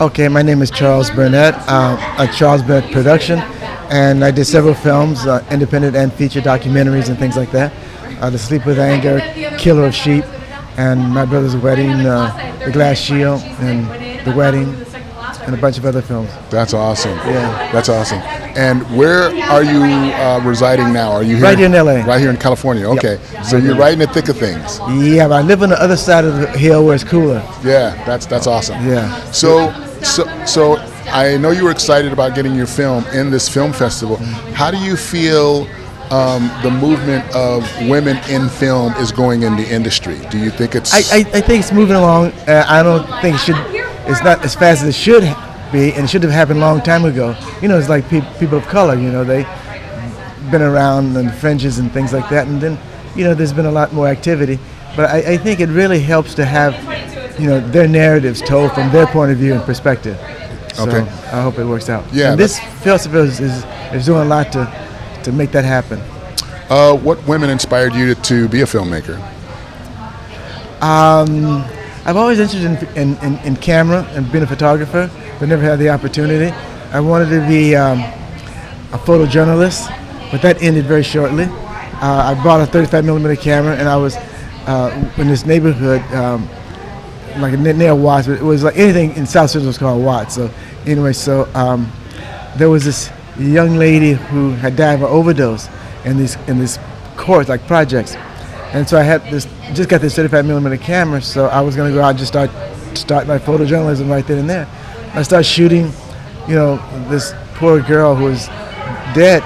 Okay, my name is Charles Burnett, at Charles Burnett Production, and I did several films, independent and feature documentaries and things like that. The Sleep with Anger, Killer of Sheep, and My Brother's Wedding, The Glass Shield, and The Wedding, and a bunch of other films. That's awesome. Yeah. That's awesome. And where are you residing now? Are you here? Right here in LA. Right here in California. Okay. Yep. So you're right in the thick of things. Yeah, but I live on the other side of the hill where it's cooler. Yeah, that's awesome. Yeah. So I know you were excited about getting your film in this film festival. How do you feel the movement of women in film is going in the industry? Do you think it's... I think it's moving along. I don't think it's not as fast as it should be, and it should have happened a long time ago. You know, it's like people of color, you know, they've been around on the fringes and things like that, and then, you know, there's been a lot more activity. But I think it really helps to have, you know, their narratives told from their point of view and perspective. So okay. I hope it works out. Yeah. And this festival is doing a lot to make that happen. What women inspired you to be a filmmaker? I've always interested in camera and being a photographer, but never had the opportunity. I wanted to be a photojournalist, but that ended very shortly. I bought a 35mm camera, and I was in this neighborhood, like near Watts, but it was like anything in South Central was called Watts. So anyway, there was this young lady who had died of an overdose in this course, like projects. And so I had just got this 35mm camera, so I was going to go out and just start my photojournalism right then and there. I started shooting, you know, this poor girl who was dead,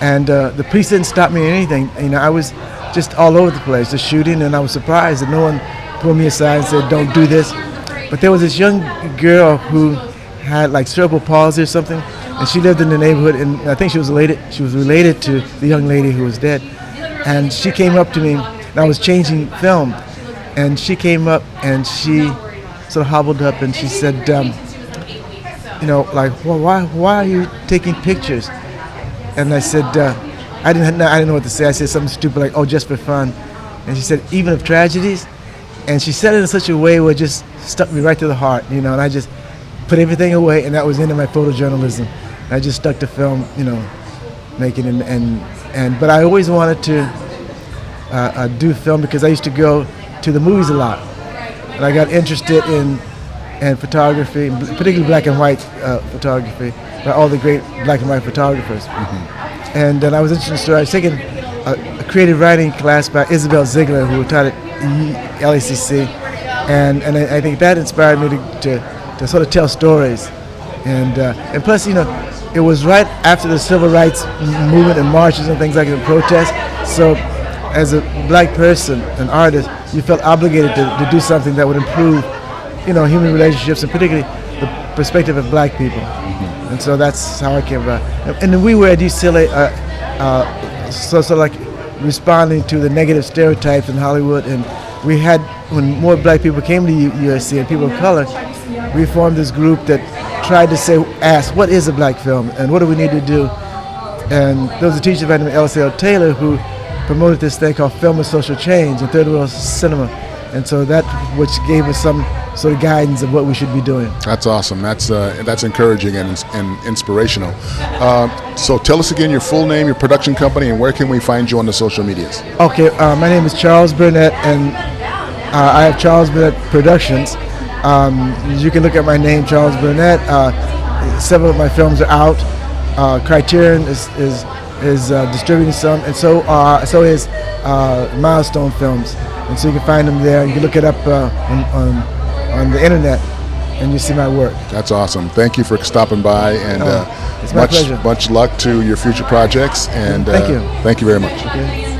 and the police didn't stop me or anything. You know, I was just all over the place, just shooting, and I was surprised that no one pulled me aside and said, "Don't do this." But there was this young girl who had like cerebral palsy or something, and she lived in the neighborhood, and I think she was related to the young lady who was dead. And she came up to me, and I was changing film, and she came up and she sort of hobbled up and she said, you know, like, well, why are you taking pictures? And I said, I didn't know what to say. I said something stupid like, oh, just for fun. And she said, even of tragedies? And she said it in such a way where it just stuck me right to the heart, you know, and I just put everything away, and that was the end of my photojournalism. And I just stuck to film, you know, making but I always wanted to do film because I used to go to the movies a lot, and I got interested in photography, particularly black and white photography, by all the great black and white photographers. Mm-hmm. And then I was interested in story. I was taking a creative writing class by Isabel Ziegler, who taught at LACC, and I think that inspired me to sort of tell stories, and plus, you know, it was right after the civil rights movement and marches and things like that, protests. So as a black person, an artist, you felt obligated to do something that would improve, you know, human relationships, and particularly the perspective of black people. Mm-hmm. And so that's how I came about. And then we were at UCLA, sort of like responding to the negative stereotypes in Hollywood. And we had, when more black people came to USC and people of color, we formed this group that tried to ask, what is a black film and what do we need to do? And there was a teacher by the name of L.C.L. Taylor who promoted this thing called Film and Social Change in Third World Cinema. And so that which gave us some sort of guidance of what we should be doing. That's awesome. That's encouraging and inspirational. So tell us again your full name, your production company, and where can we find you on the social medias? Okay, my name is Charles Burnett, and I have Charles Burnett Productions. You can look at my name, Charles Burnett. Several of my films are out. Criterion is distributing some, and so is Milestone Films. And so you can find them there. You can look it up on the internet, and you see my work. That's awesome. Thank you for stopping by, and it's my pleasure. Much luck to your future projects. And thank you. Thank you very much. Okay.